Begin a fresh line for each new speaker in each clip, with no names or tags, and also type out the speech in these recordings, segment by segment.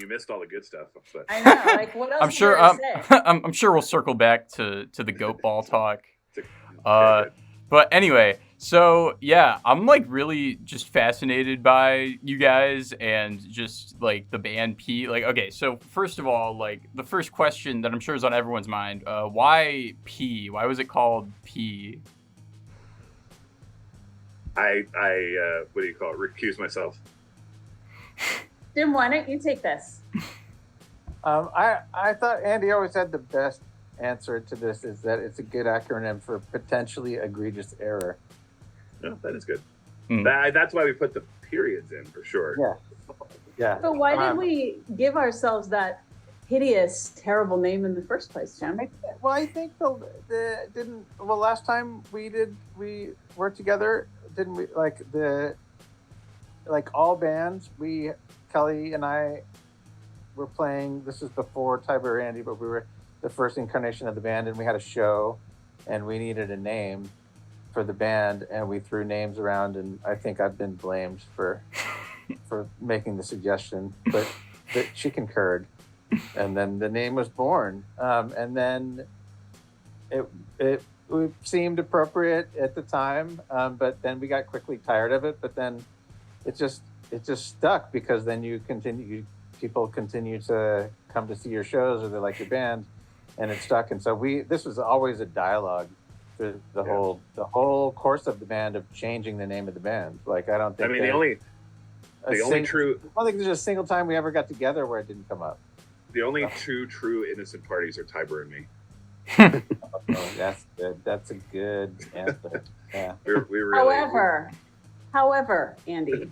missed all the good stuff. But
I know. Like, what else
I'm sure.
is there to say?
I'm sure we'll circle back to the goat ball talk.
okay, good.
But anyway, so yeah, I'm like really just fascinated by you guys and just like the band P. Like, okay, so first of all, like the first question that I'm sure is on everyone's mind, why P? Why was it called P?
I what do you call it? Recuse myself.
Jim, why don't you take this?
I thought Andy always had the best answer to this, is that it's a good acronym for potentially egregious error.
No, that is good.
Hmm.
That's why we put the periods in for sure.
Yeah.
So why did we give ourselves that hideous, terrible name in the first place, Jim?
Well, I think last time we worked together, didn't we, like all bands, Kelly and I were playing, this is before Tiber Andy, but we were the first incarnation of the band, and we had a show and we needed a name for the band, and we threw names around, and I think I've been blamed for making the suggestion, but she concurred, and then the name was born, and then it seemed appropriate at the time, but then we got quickly tired of it, but then it just stuck, because then people continue to come to see your shows, or they like your band, and it stuck. And so this was always a dialogue through the whole course of the band, of changing the name of the band. Like, I don't think,
I mean, the only true,
I don't think there's a single time we ever got together where it didn't come up.
the only two true innocent parties are Tiber and me.
Oh, that's good. That's a good answer. Yeah.
We really,
However, Andy,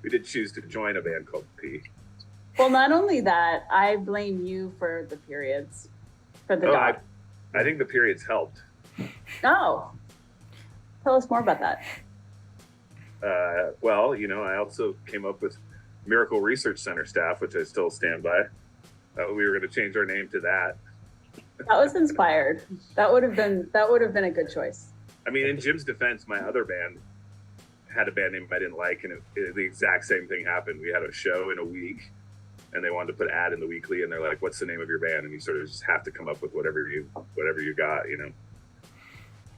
we did choose to join a band called P.
well, not only that, I blame you for the periods, for the dot.
I think the periods helped.
Oh, tell us more about that.
Well, I also came up with Miracle Research Center staff, which I still stand by. We were going to change our name to that.
That was inspired. That would have been a good choice.
I mean, in Jim's defense, my other band had a band name I didn't like, and the exact same thing happened. We had a show in a week, and they wanted to put ad in the weekly, and they're like, "What's the name of your band?" And you sort of just have to come up with whatever you got,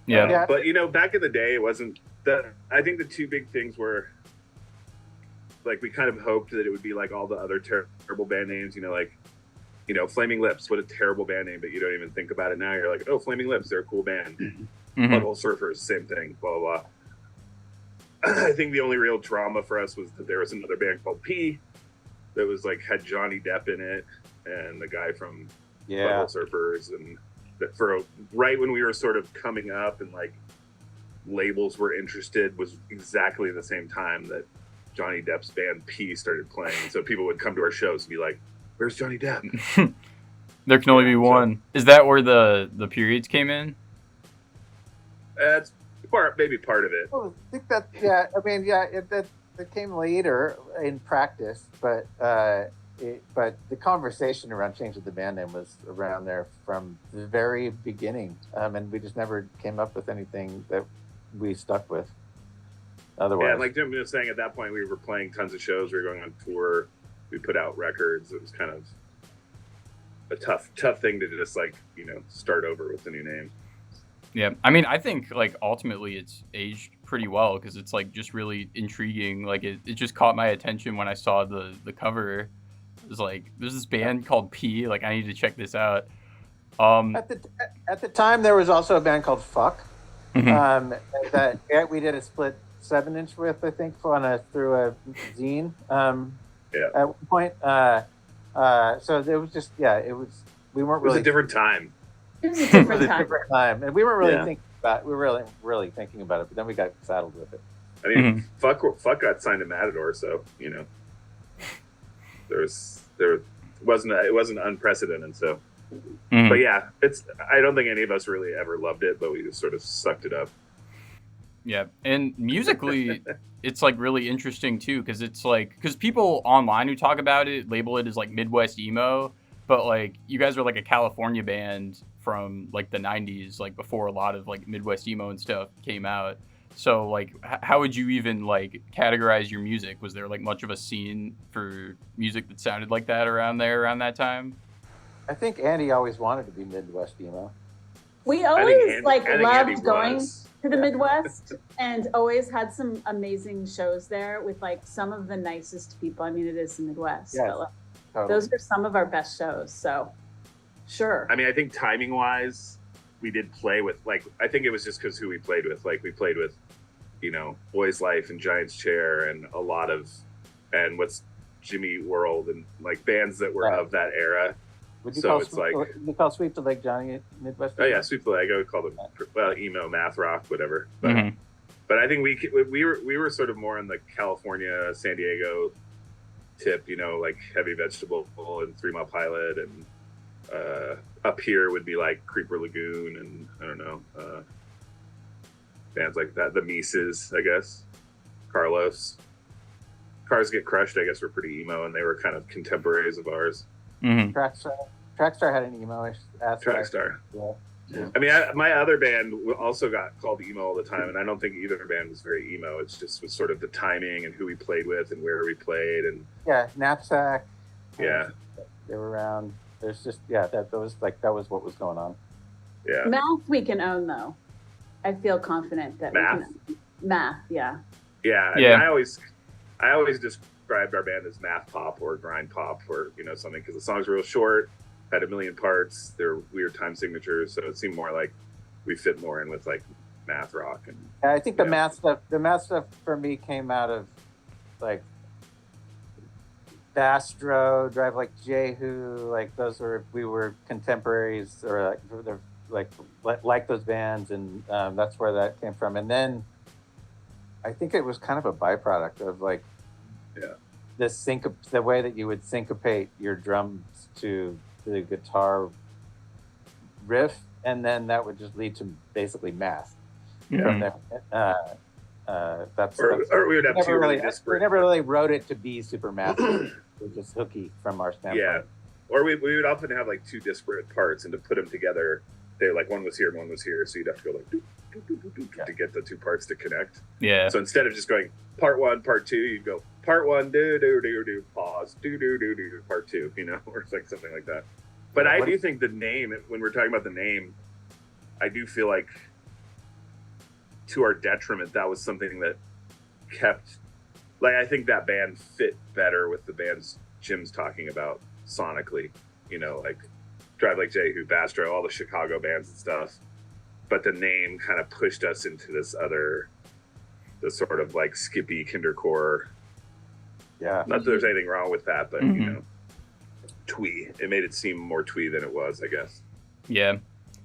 Yeah.
But back in the day, it wasn't that. I think the two big things were, like, we kind of hoped that it would be like all the other terrible band names, Flaming Lips. What a terrible band name, but you don't even think about it now. You're like, oh, Flaming Lips, they're a cool band.
Mm-hmm.
Butthole Surfers, same thing. Blah blah blah. I think the only real drama for us was that there was another band called P that was like had Johnny Depp in it, and the guy from Butthole Surfers, and that right when we were sort of coming up and like labels were interested, was exactly the same time that Johnny Depp's band P started playing. So people would come to our shows and be like, "Where's Johnny Depp?"
There can only be one. Is that where the periods came in?
That's maybe part of it.
Well, I think that, it came later in practice, but the conversation around changing the band name was around there from the very beginning, and we just never came up with anything that we stuck with. Otherwise,
yeah, like Jim was saying, at that point we were playing tons of shows. We were going on tour. We put out records. It was kind of a tough thing to just start over with a new name.
Yeah, I mean, I think like ultimately it's aged pretty well, because it's like just really intriguing. Like it just caught my attention when I saw the cover. It was like, there's this band called P. Like, I need to check this out.
At the time, there was also a band called Fuck.
Mm-hmm.
That we did a split 7-inch with, I think, through a zine. At one point, so it was just it was. We weren't really.
It was a different time.
It was a different time.
And we weren't really thinking about. We were really thinking about it, but then we got saddled with it.
I mean, Fuck got signed to Matador, so it wasn't unprecedented. So, but yeah, I don't think any of us really ever loved it, but we just sort of sucked it up.
Yeah, and musically, it's like really interesting too, because people online who talk about it label it as like Midwest emo, but like you guys are like a California band from like the 90s, like before a lot of like Midwest emo and stuff came out. So like, how would you even like categorize your music? Was there like much of a scene for music that sounded like that around that time?
I think Andy always wanted to be Midwest emo.
We
I
always
think Andy
loved going
was.
to the
Yeah.
Midwest and always had some amazing shows there with like some of the nicest people. I mean, it is the Midwest,
Yes,
but like,
totally.
those are some of our best shows. So, sure.
I mean, I think timing wise, we did play with like. I think it was just because who we played with. Like we played with, Boys Life and Giant's Chair and a lot of, and what's Jimmy Eat World and like bands that were
Right.
of that era.
Would you
So
call
it's like-
would you call Sweep the Leg Johnny Midwest?
Oh
emo?
yeah, Sweet the Leg. I would call them emo, math rock, whatever. But
Mhm.
but I think we were sort of more in the California, San Diego tip, like Heavy Vegetable and 3 Mile Pilot, and up here would be like Creeper Lagoon and I don't know bands like that. The Mises, I guess. Carlos. Cars Get Crushed, I guess, were pretty emo, and they were kind of contemporaries of ours.
Mm-hmm.
Trackstar had an emo aspect.
Trackstar.
Yeah.
I mean, my other band also got called emo all the time, and I don't think either band was very emo. It's just was sort of the timing and who we played with and where we played, and
Yeah, Knapsack.
yeah,
They were around. There's just that was what was going on.
yeah.
Math we can own though. I feel confident that
Math?
we can own. Math, yeah.
Yeah, I
Yeah.
mean, I always described our band as math pop or grind pop or something because the songs were real short, had 1 million parts, they're weird time signatures, so it seemed more like we fit more in with like math rock and
And I think the
Yeah.
math stuff for me came out of like Bastro, Drive Like Jehu, like we were contemporaries or like those bands, and that's where that came from. And then I think it was kind of a byproduct of like the way that you would syncopate your drums to the guitar riff, and then that would just lead to basically math from there.
or we would have two really
We
disparate.
never really wrote it to be super math. It was just hooky from our standpoint.
Yeah, or we would often have like 2 disparate parts, and to put them together, they like one was here and one was here, so you'd have to go like doo, doo, doo, doo, doo, to get the 2 parts to connect.
Yeah.
So instead of just going part 1, part 2, you'd go part 1, do do do do, pause, do do do do, part 2, or it's like something like that. But I do think the name, when we're talking about the name, I do feel like to our detriment, that was something that kept, like, I think that band fit better with the bands Jim's talking about sonically, like Drive Like Jehu, Bastro, all the Chicago bands and stuff. But the name kind of pushed us into the sort of like skippy kindercore.
Yeah.
Not that there's anything wrong with that, but
Mhm.
twee. It made it seem more twee than it was, I guess.
Yeah.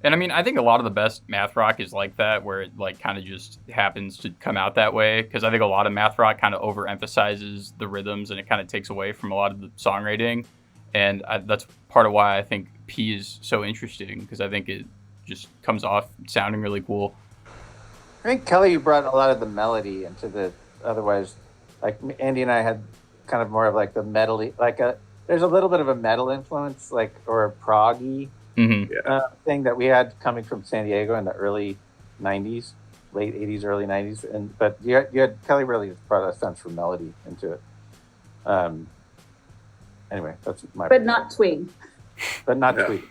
And I mean, I think a lot of the best math rock is like that, where it like kind of just happens to come out that way. Because I think a lot of math rock kind of overemphasizes the rhythms, and it kind of takes away from a lot of the songwriting. And that's part of why I think P is so interesting, because I think it just comes off sounding really cool.
I think Kelly, you brought a lot of the melody into the otherwise, like Andy and I had kind of more of like the metal-y, there's a little bit of a metal influence, like, or a proggy
Mm-hmm.
thing that we had coming from San Diego in the early 90s, late 80s, early 90s. But you had Kelly really brought a sense for melody into it. Anyway, that's my.
But not twee.
But not
Yeah.
sweet.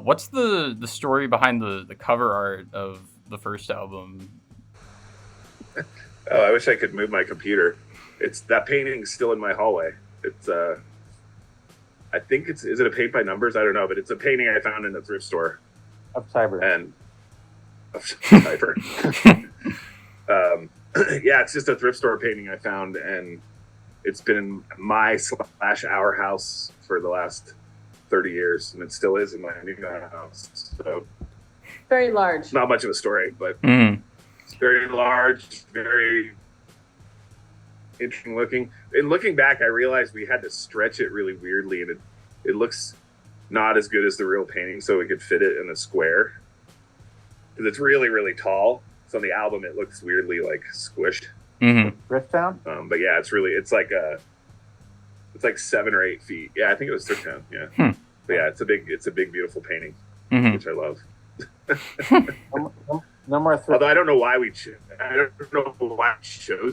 What's the story behind the cover art of the first album?
Oh, I wish I could move my computer. It's that painting's still in my hallway. It's I think is it a paint by numbers? I don't know, but it's a painting I found in a thrift store
Of Cyber.
and Cypher. Yeah, it's just a thrift store painting I found, and it's been in my / our house for the last 30 years, and it still is in my new house. So
Very large.
it's not much of a story, but
Mm-hmm.
it's very large, very interesting looking. And looking back, I realized we had to stretch it really weirdly, and it looks not as good as the real painting, so we could fit it in a square. Because it's really, really tall. So on the album, it looks weirdly like squished.
Mm-hmm.
Rifttown?
But yeah, it's like 7 or 8 feet. Yeah, I think it was Thrifttown. Yeah, but yeah, it's a big, beautiful painting,
Mm-hmm.
which I love.
No more thrift.
Although I don't know why we chose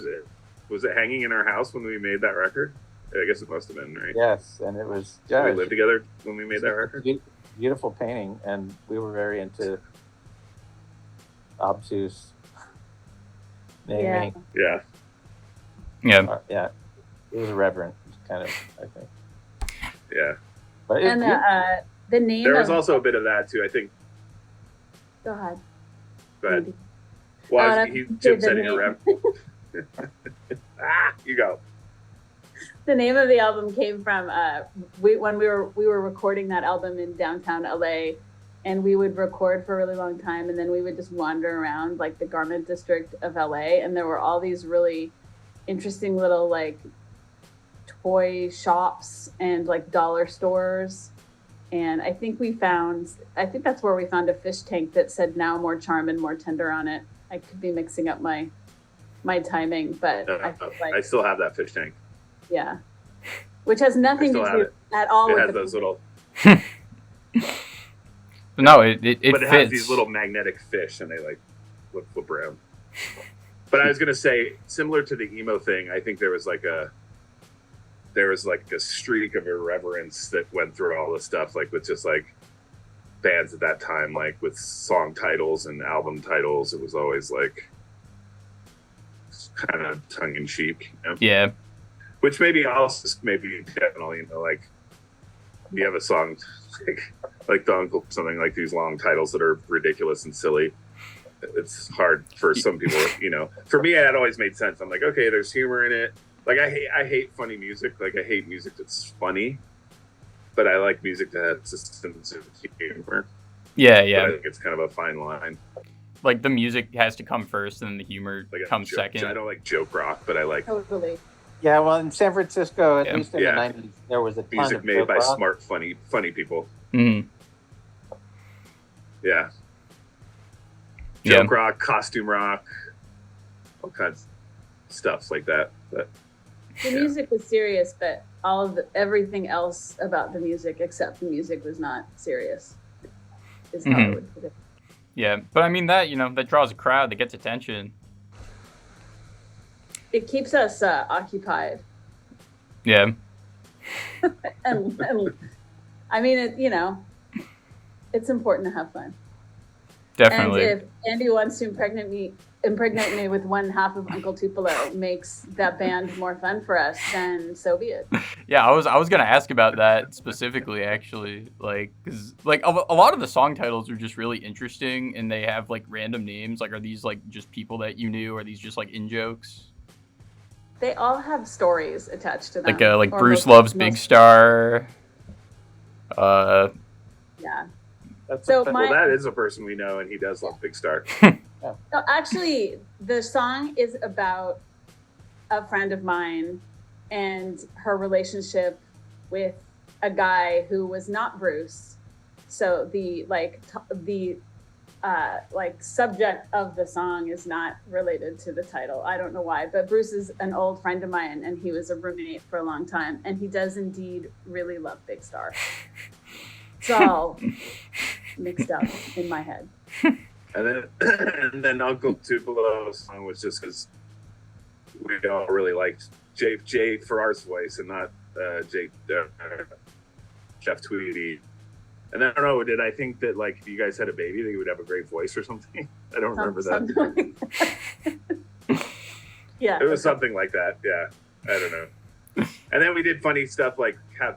it. Was it hanging in our house when we made that record? I guess it must have been, right?
Yes, and it was.
Did we lived together when we made that record.
Beautiful painting, and we were very into obtuse naming.
Yeah.
Yeah. It was irreverent, kind of. I think.
Yeah.
But
And the name.
There was also a bit of that too. I think.
Go ahead.
Go ahead.
Maybe.
Well, Jim said in a rep. You go.
The name of the album came from when we were recording that album in downtown LA, and we would record for a really long time, and then we would just wander around like the garment district of LA, and there were all these really interesting little like toy shops and like dollar stores. And I think that's where we found a fish tank that said "Now more charm and more tender" on it. I could be mixing up my timing, but I feel like
I still have that fish tank.
Yeah, which has nothing to do at all
It
with
has those little.
No, it
But it
fits.
has these little magnetic fish, and they like flip around. But I was gonna say, similar to the emo thing, I think there was like a streak of irreverence that went through all this stuff, like with just like bands at that time, like with song titles and album titles. It was always like kind of tongue in cheek. You know?
Yeah.
Which maybe definitely, you know, like you have a song like the Uncle, something like these long titles that are ridiculous and silly. It's hard for some people, you know. For me, it always made sense. I'm like, okay, there's humor in it. Like I hate funny music. Like I hate music that's funny, but I like music that has a sense of humor.
Yeah.
But I think it's kind of a fine line.
Like the music has to come first, and then the humor comes second.
I don't like joke rock, but I like
Totally.
Yeah, well, in San Francisco, at least in the 90s, there was a ton
music
of
made
joke
by
rock.
smart, funny people.
Mm-hmm.
Yeah. Joke rock, costume rock, all kinds of stuff like that. But
The music was serious, but everything else about the music except the music was not serious. Is how I would put it.
Yeah, but I mean that draws a crowd, that gets attention.
It keeps us occupied.
Yeah.
and I mean, it's important to have fun.
Definitely.
And if Andy wants to impregnate me with one half of Uncle Tupelo makes that band more fun for us, then so be it.
Yeah, I was gonna ask about that specifically, actually, like, because like a lot of the song titles are just really interesting, and they have like random names. Like, are these like just people that you knew? Or are these just like in jokes?
They all have stories attached to them.
Like Bruce Loves Big Star.
Yeah.
That is a person we know, and he does love Big Star.
No, actually, the song is about a friend of mine and her relationship with a guy who was not Bruce. So the subject of the song is not related to the title. I don't know why, but Bruce is an old friend of mine, and he was a roommate for a long time, and he does indeed really love Big Star. It's all mixed up in my head.
And then Uncle Tupelo's song was just because we all really liked Jay Farrar's voice and not Jeff Tweedy. And I don't know, did I think that like if you guys had a baby, that you would have a great voice or something? I don't remember that.
Yeah,
it was something like that. Yeah, I don't know. And then we did funny stuff like have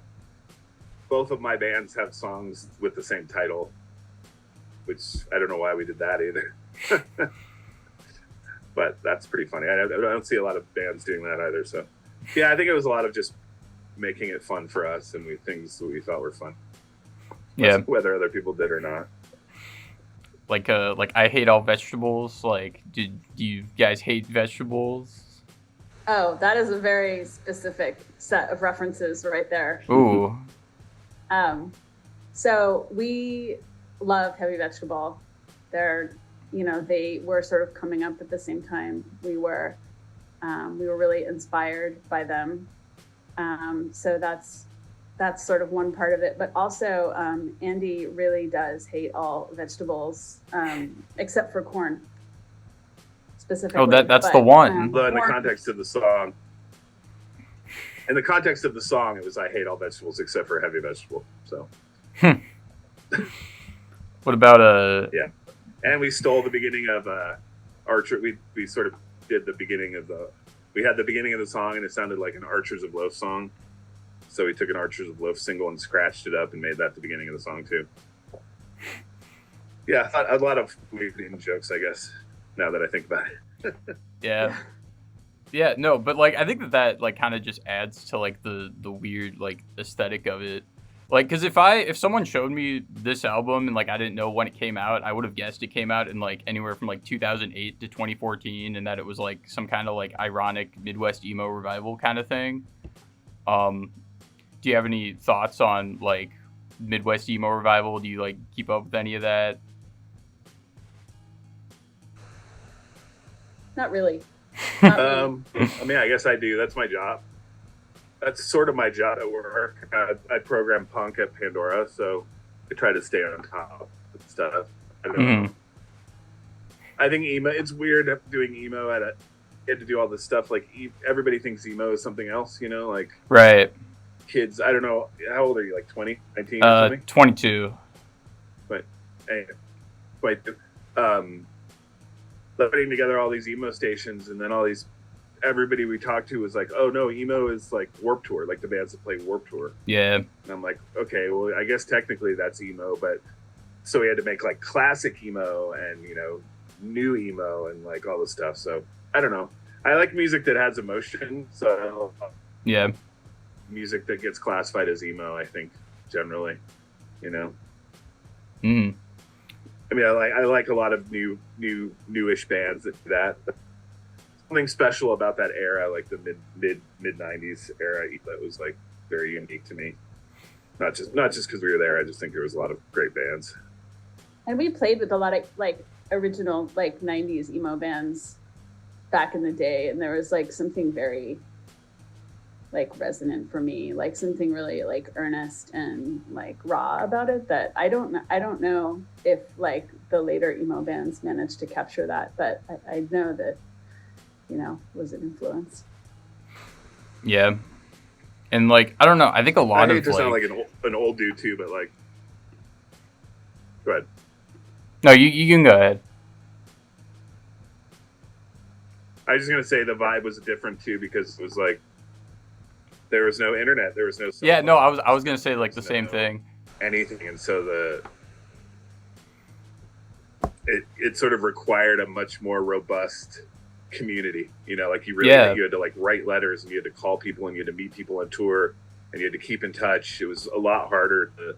both of my bands have songs with the same title, which I don't know why we did that either. But that's pretty funny. I don't see a lot of bands doing that either. So yeah, I think it was a lot of just making it fun for us and things that we thought were fun.
Yeah.
Whether other people did or not.
Like I hate all vegetables. Like, do you guys hate vegetables?
Oh, that is a very specific set of references right there.
Ooh.
So we love Heavy Vegetable. They were sort of coming up at the same time we were. We were really inspired by them. So that's that's sort of one part of it. But also, Andy really does hate all vegetables, except for corn, specifically.
Oh, that's the one.
Although in the context of the song, it was I hate all vegetables except for heavy vegetable. So.
What about
Yeah, and we stole the beginning of Archer. We sort of did the beginning of we had the beginning of the song, and it sounded like an Archers of Loaf song. So we took an Archers of Loaf single and scratched it up and made that the beginning of the song too. Yeah, a lot of weird jokes, I guess. Now that I think about it.
Yeah, no, but like I think that like kind of just adds to like the weird like aesthetic of it. Like, because if someone showed me this album and like I didn't know when it came out, I would have guessed it came out in like anywhere from like 2008 to 2014, and that it was like some kind of like ironic Midwest emo revival kind of thing. Do you have any thoughts on like Midwest emo revival? Do you like keep up with any of that?
Not really.
I mean, I guess I do. That's my job. That's sort of my job at work. I program punk at Pandora, so I try to stay on top of stuff. I don't know. I think emo. It's weird doing emo you had to do all this stuff. Like everybody thinks emo is something else, you know, like
right.
Kids, I don't know. How old are you? Like 20, 19 or something?
22.
But anyway, 22. Putting together all these emo stations, and then everybody we talked to was like, oh no, emo is like Warped Tour, like the bands that play Warped Tour.
Yeah.
And I'm like, okay, well, I guess technically that's emo, but so we had to make like classic emo and, you know, new emo and like all this stuff. So I don't know. I like music that has emotion. So
yeah,
music that gets classified as emo, I think generally, you know. I mean, I like a lot of newish bands that do that. But something special about that era, like the mid 90s era, that was like very unique to me. Not just because we were there. I just think there was a lot of great bands.
And we played with a lot of like original like 90s emo bands back in the day, and there was like something very like resonant for me, like something really like earnest and like raw about it that I don't know if like the later emo bands managed to capture that, but I know that, you know, was an influence.
Yeah. And like I don't know, I think a lot
I
hate
to sound like an old dude too, but like, go ahead.
No, you can go ahead.
I was just gonna say the vibe was different too, because it was like there was no internet, there was no
yeah, no, I was gonna say like the same thing.
Anything, and so it sort of required a much more robust community, you know, like you had to like write letters, and you had to call people, and you had to meet people on tour, and you had to keep in touch. It was a lot harder to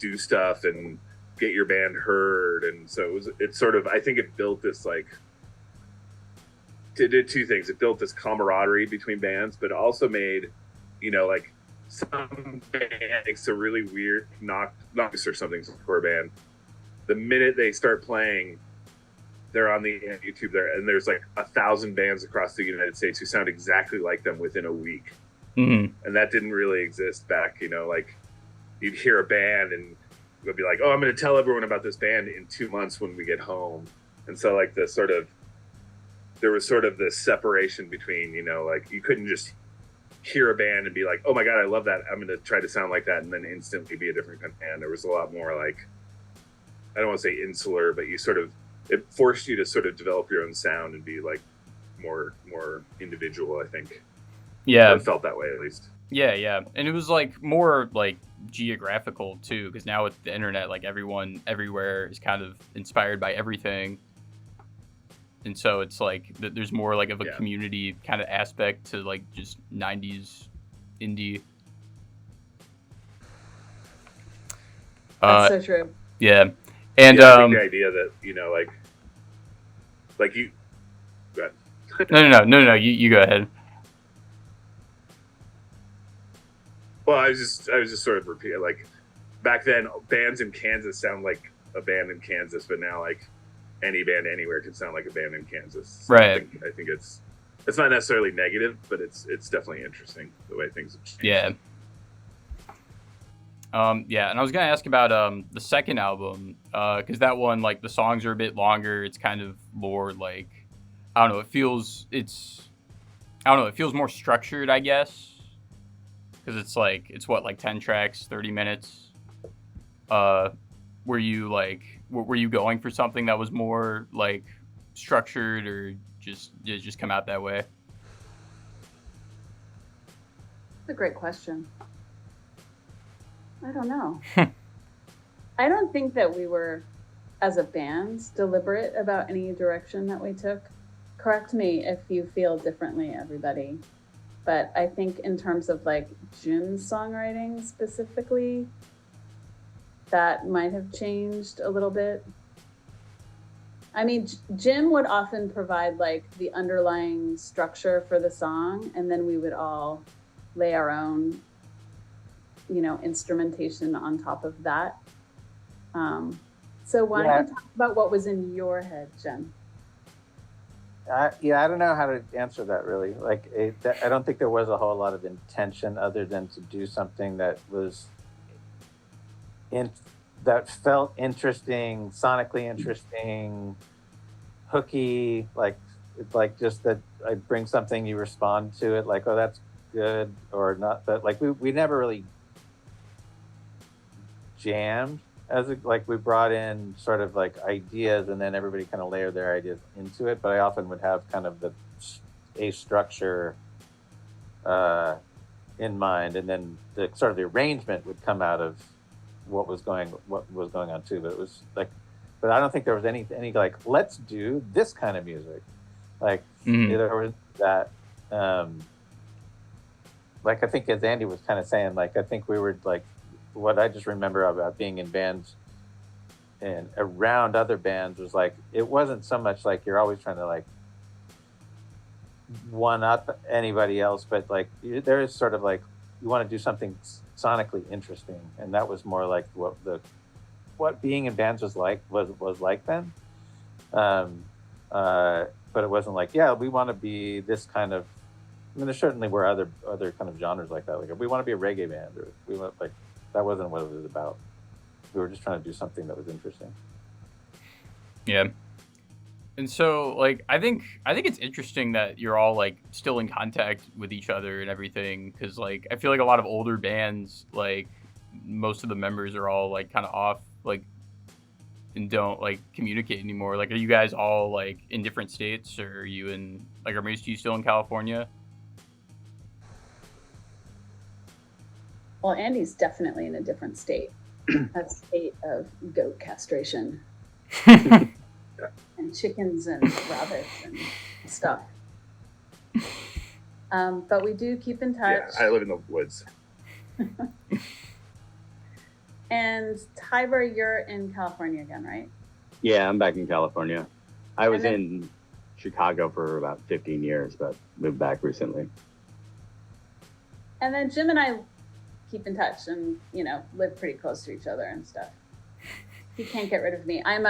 do stuff and get your band heard, and so it's sort of, I think it built this like, it did two things. It built this camaraderie between bands, but also made, you know, like some band makes a really weird Noctis or something for a band. The minute they start playing, they're on the YouTube there, and there's like 1,000 bands across the United States who sound exactly like them within a week. And that didn't really exist back, you know, like you'd hear a band and you'd be like, oh, I'm going to tell everyone about this band in 2 months when we get home. And so like there was sort of this separation between, you know, like you couldn't just hear a band and be like, oh my God, I love that, I'm going to try to sound like that, and then instantly be a different kind of band. There was a lot more like, I don't want to say insular, but it forced you to sort of develop your own sound and be like more individual, I think.
Yeah.
It felt that way, at least.
Yeah. And it was like more like geographical too, because now with the internet, like everyone everywhere is kind of inspired by everything. And so it's like there's more like of a community kind of aspect to like just 90s indie.
That's so true.
Yeah. And
I think the idea that, you know, like you go ahead. No, you go ahead. Well, I was just sort of repeating, like back then bands in Kansas sound like a band in Kansas, but now like any band anywhere can sound like a band in Kansas. So
right.
I think it's not necessarily negative, but it's definitely interesting the way things have changed.
Yeah. Yeah, and I was gonna ask about the second album, because that one, like, the songs are a bit longer. It's kind of more like, I don't know. It feels more structured, I guess, because it's what, like 10 tracks, 30 minutes. Uh, were you going for something that was more like structured, or did it just come out that way?
That's a great question. I don't know. I don't think that we were, as a band, deliberate about any direction that we took. Correct me if you feel differently, everybody. But I think in terms of like Jim's songwriting specifically, that might have changed a little bit. I mean, Jim would often provide like the underlying structure for the song, and then we would all lay our own, instrumentation on top of that. So why don't you talk about what was in your head, Jim?
I don't know how to answer that really. Like, I don't think there was a whole lot of intention other than to do something that was that felt interesting, sonically interesting, hooky. Like just that I bring something, you respond to it, like, oh, that's good or not. But like we never really jammed like we brought in sort of like ideas, and then everybody kind of layered their ideas into it. But I often would have kind of a structure in mind, and then the sort of the arrangement would come out of what was going on too. But it was like, but I don't think there was any like, let's do this kind of music. Like there was that. Like I think, as Andy was kind of saying, like I think we were like, what I just remember about being in bands and around other bands was like, it wasn't so much like you're always trying to like one up anybody else, but like there is sort of like, you want to do something sonically interesting, and that was more like what being in bands was like then. But it wasn't like, yeah, we want to be this kind of. I mean, there certainly were other kind of genres like that. Like, we want to be a reggae band, or we want, like, that wasn't what it was about. We were just trying to do something that was interesting.
Yeah. And so, like, I think it's interesting that you're all like still in contact with each other and everything, because like I feel like a lot of older bands, like most of the members are all like kind of off, like, and don't like communicate anymore. Like, are you guys all like in different states, or are you in like, are most of you still in California?
Well, Andy's definitely in a different state, a state of goat castration and chickens and rabbits and stuff. But we do keep in touch.
Yeah, I live in the woods.
And Tiber, you're in California again, right?
Yeah, I'm back in California. I was in Chicago for about 15 years, but moved back recently.
And then Jim and I keep in touch and, live pretty close to each other and stuff. He can't get rid of me. I'm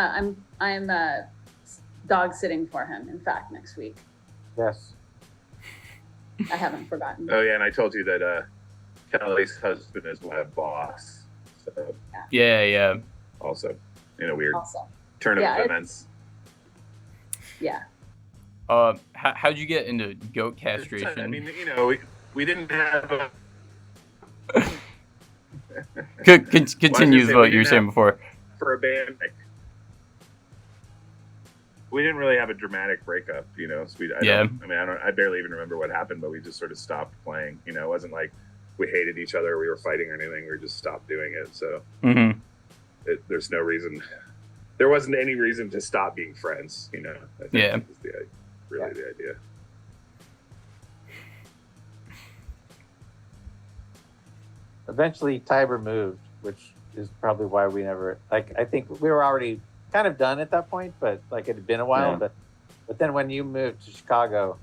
dog sitting for him, in fact, next week.
Yes.
I haven't forgotten.
Oh yeah, and I told you that Kelly's husband is my boss. So
Yeah.
also in a weird turn of events.
Yeah.
How'd you get into goat castration?
I mean, we didn't have a
Continue with what you were saying before.
For a band, we didn't really have a dramatic breakup, So I barely even remember what happened, but we just sort of stopped playing. It wasn't like we hated each other, we were fighting or anything. We just stopped doing it. So there's no reason. There wasn't any reason to stop being friends. I think that was the idea.
Eventually Tiber moved, which is probably why we never, like, I think we were already kind of done at that point, but like it had been a while. Yeah. But then when you moved to Chicago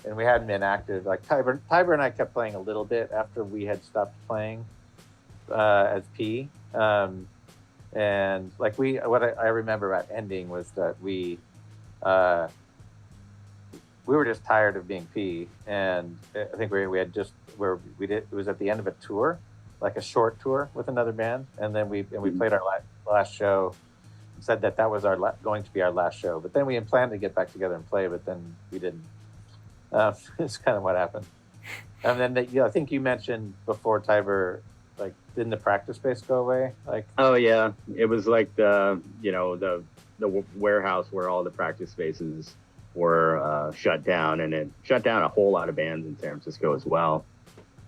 and we hadn't been active, like Tiber and I kept playing a little bit after we had stopped playing as P. And like what I remember about ending was that we were just tired of being P, and I think we had just it was at the end of a tour. like a short tour with another band, and then we played our last show. Said that was going to be our last show, but then we had planned to get back together and play, but then we didn't. It's kind of what happened. And then I think you mentioned before, Tiber, like, didn't the practice space go away? Like,
oh yeah, it was like the warehouse where all the practice spaces were shut down, and it shut down a whole lot of bands in San Francisco as well,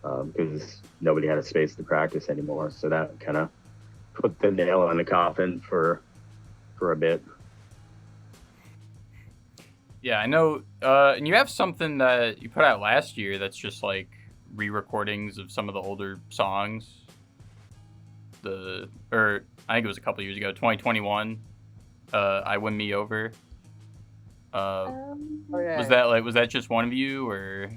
because nobody had a space to practice anymore. So that kind of put the nail in the coffin for a bit.
Yeah, I know. And you have something that you put out last year that's just like re-recordings of some of the older songs. Or I think it was a couple years ago, 2021. I Win Me Over. Was that just one of you, or?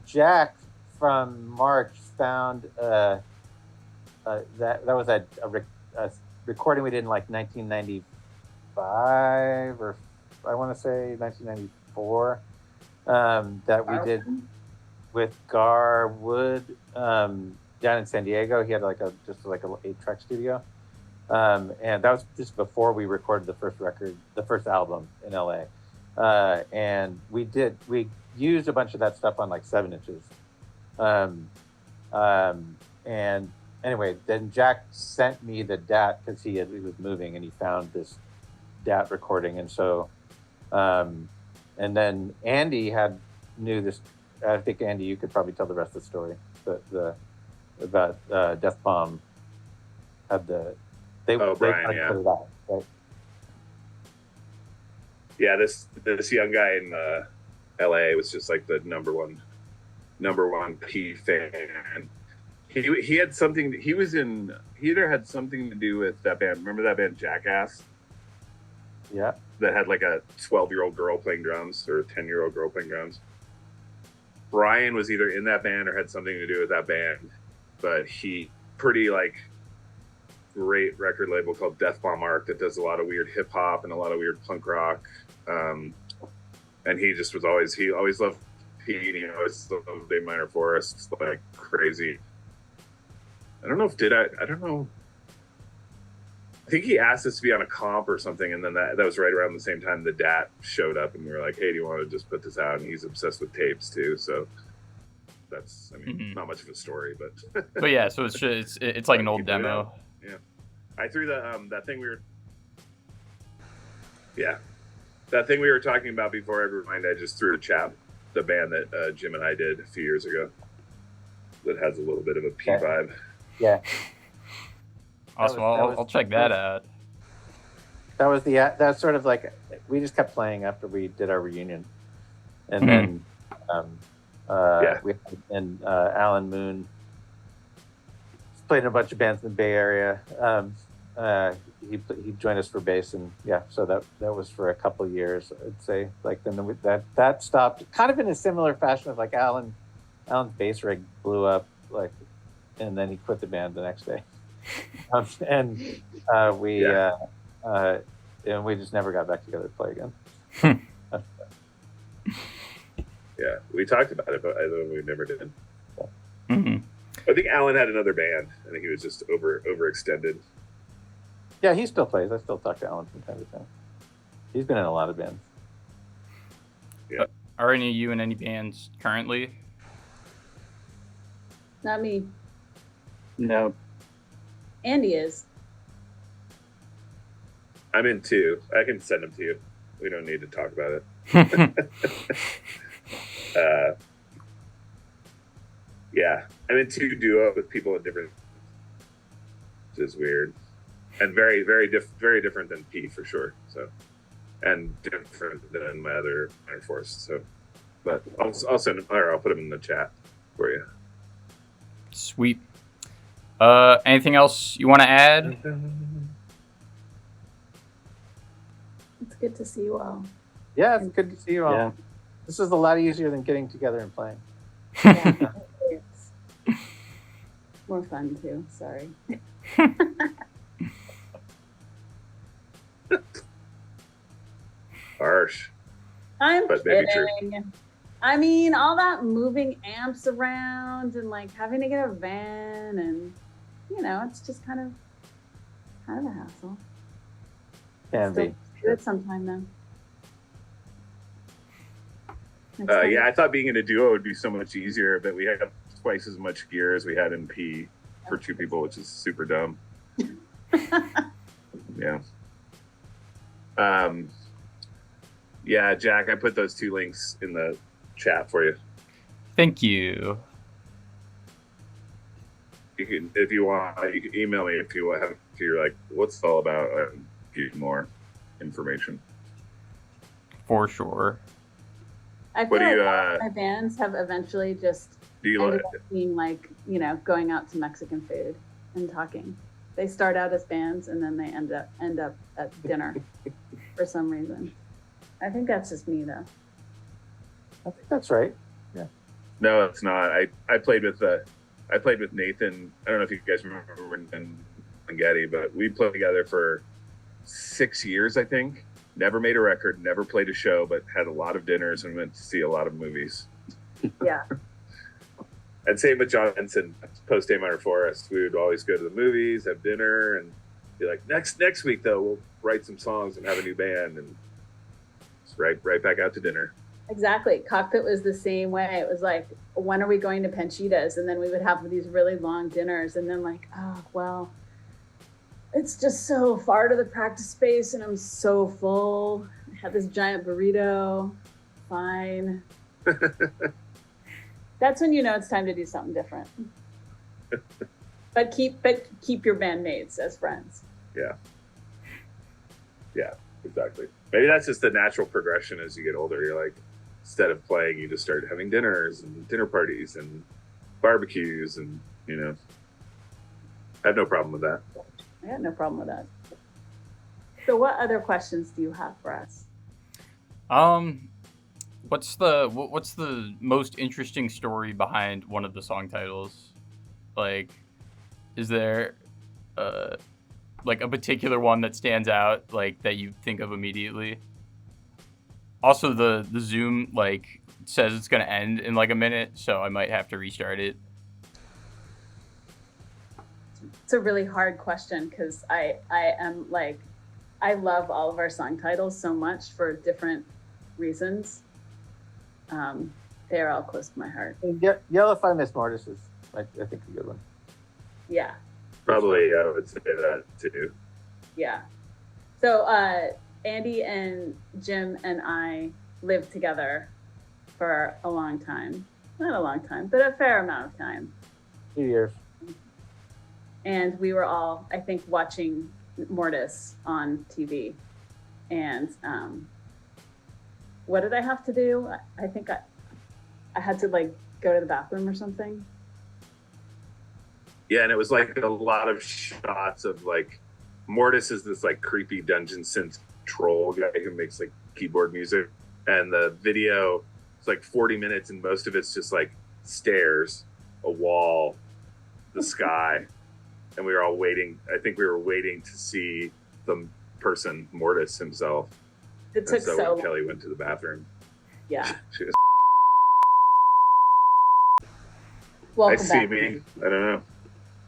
Jack from March found that was a recording we did in like 1995, or I want to say 1994, that we did with Gar Wood down in San Diego. He had just like an 8-track studio, and that was just before we recorded the first album in LA, and we used a bunch of that stuff on like 7 inches. And anyway, then Jack sent me the DAT because he was moving and he found this DAT recording. And so, and then Andy knew this. I think, Andy, you could probably tell the rest of the story, about Death Bomb had they
Brian,
put it out, right?
Yeah, this young guy in LA was just like the number one P fan. He had something. He either had something to do with that band. Remember that band Jackass?
Yeah.
That had like a 12-year-old girl playing drums or a 10-year-old girl playing drums. Brian was either in that band or had something to do with that band, but he pretty like great record label called Death Bomb Arc that does a lot of weird hip hop and a lot of weird punk rock. And he just he always loved P.E.E. He always loved Dave Minor Forests like crazy. I don't know. I think he asked us to be on a comp or something, and then that was right around the same time the DAT showed up, and we were like, "Hey, do you want to just put this out?" And he's obsessed with tapes too, so that's not much of a story, but
but yeah, so it's like an old demo.
Yeah, I threw that thing we were talking about before. Evermind, I just threw a chat the band that Jim and I did a few years ago that has a little bit of a P vibe.
Yeah.
Awesome. I'll check that out.
That's sort of like, we just kept playing after we did our reunion, and then Alan Moon played in a bunch of bands in the Bay Area. He joined us for bass, and so that was for a couple of years, I'd say. Like, then that stopped kind of in a similar fashion of like Alan's bass rig blew up, like, and then he quit the band the next day. And we just never got back together to play again.
Yeah, we talked about it, but I don't know, we never did.
Mm-hmm.
I think Alan had another band. I think he was just overextended.
Yeah, he still plays. I still talk to Alan from time to time. He's been in a lot of bands.
Yeah.
Are any of you in any bands currently?
Not me.
No.
Andy is.
I'm in 2. I can send them to you. We don't need to talk about it. Yeah, I'm in 2 duo with people at different, which is weird, and very, very different than P for sure. So, and different than my other Minor Force. So, but I'll send them, or I'll put them in the chat for you.
Sweet. Anything else you want to add?
It's good to see you all.
Yeah, it's good to see you all.
Yeah.
This is a lot easier than getting together and playing.
Yeah, it's more fun too. Sorry.
Harsh.
I'm
But maybe true.
kidding. I mean, all that moving amps around and like having to get a van and it's just kind of a hassle.
Can
Still
be.
do it sometime though.
Yeah, I thought being in a duo would be so much easier, but we had twice as much gear as we had in P for two people, which is super dumb. Yeah. Yeah, Jack, I put those 2 links in the chat for you.
Thank you.
You can, if you want, you can email me if you're like, what's it all about? Give you more information.
For sure.
I feel like my bands have eventually just ended up being like, going out to Mexican food and talking. They start out as bands and then they end up at dinner for some reason. I think that's just me though.
I think that's right. Yeah.
No, it's not. I played with Nathan. I don't know if you guys remember and Getty, but we played together for 6 years, I think. Never made a record, never played a show, but had a lot of dinners and went to see a lot of movies.
Yeah.
And same with John Henson, post A Minor Forest. We would always go to the movies, have dinner, and be like, next week though, we'll write some songs and have a new band, and just right back out to dinner.
Exactly. Cockpit was the same way. It was like, when are we going to Panchitas? And then we would have these really long dinners, and then like, oh well, it's just so far to the practice space and I'm so full. I had this giant burrito. Fine. That's when it's time to do something different. But keep your bandmates as friends.
Yeah. Yeah, exactly. Maybe that's just the natural progression as you get older. You're like, instead of playing, you just start having dinners and dinner parties and barbecues and I have no problem with that.
I got no problem with that. So what other questions do you have for us?
What's the most interesting story behind one of the song titles? Like, is there like a particular one that stands out, like that you think of immediately? Also, the Zoom like says it's gonna end in like a minute, so I might have to restart it.
It's a really hard question because I am like, I love all of our song titles so much for different reasons. They're all close to my heart.
Yellow If I Miss Mortis is, I think, a good one.
Yeah.
Probably, I would say that too.
Yeah. So Andy and Jim and I lived together for a long time. Not a long time, but a fair amount of time.
2 years.
And we were all, I think, watching Mortis on TV. And what did I have to do? I think I had to like go to the bathroom or something.
Yeah, and it was like a lot of shots of like Mortis is this like creepy dungeon synth troll guy who makes like keyboard music, and the video is like 40 minutes, and most of it's just like stairs, a wall, the sky, and we were all waiting. I think we were waiting to see the person Mortis himself.
It took
so
so
when
long.
Kelly went to the bathroom.
Yeah.
She was
Welcome
I see
back.
me. I don't know.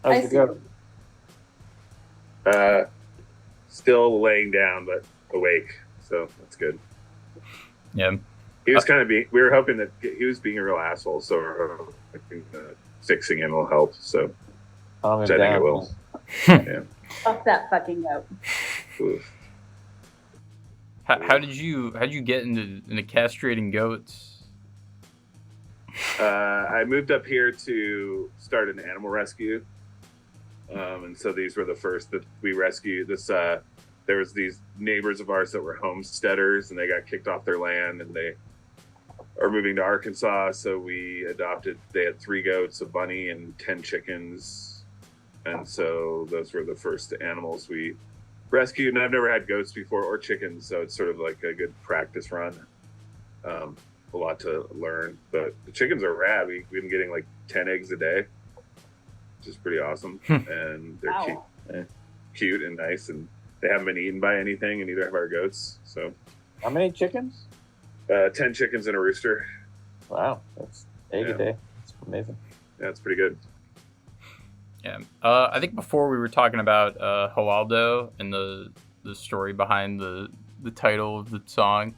How's it go?
Still laying down, but awake. So that's good.
Yeah.
He was kind of being, we were hoping that he was being a real asshole. So I think fixing him will help. So
Calm him
which I think
down.
it will. Yeah.
Fuck that fucking goat.
Oof.
How did you get into castrating goats?
I moved up here to start an animal rescue. And so these were the first that we rescued. There was these neighbors of ours that were homesteaders, and they got kicked off their land, and they are moving to Arkansas. So we adopted. They had 3 goats, a bunny, and 10 chickens, and so those were the first animals we rescued. And I've never had goats before or chickens, so it's sort of like a good practice run. A lot to learn, but the chickens are rad. We've been getting like 10 eggs a day, which is pretty awesome. And they're
Wow.
cute and nice, and they haven't been eaten by anything, and neither have our goats. So
How many chickens?
10 chickens and a rooster.
Wow, that's egg a day. That's amazing.
Yeah, it's pretty good.
Yeah. I think before we were talking about Joaldo and the story behind the title of the song.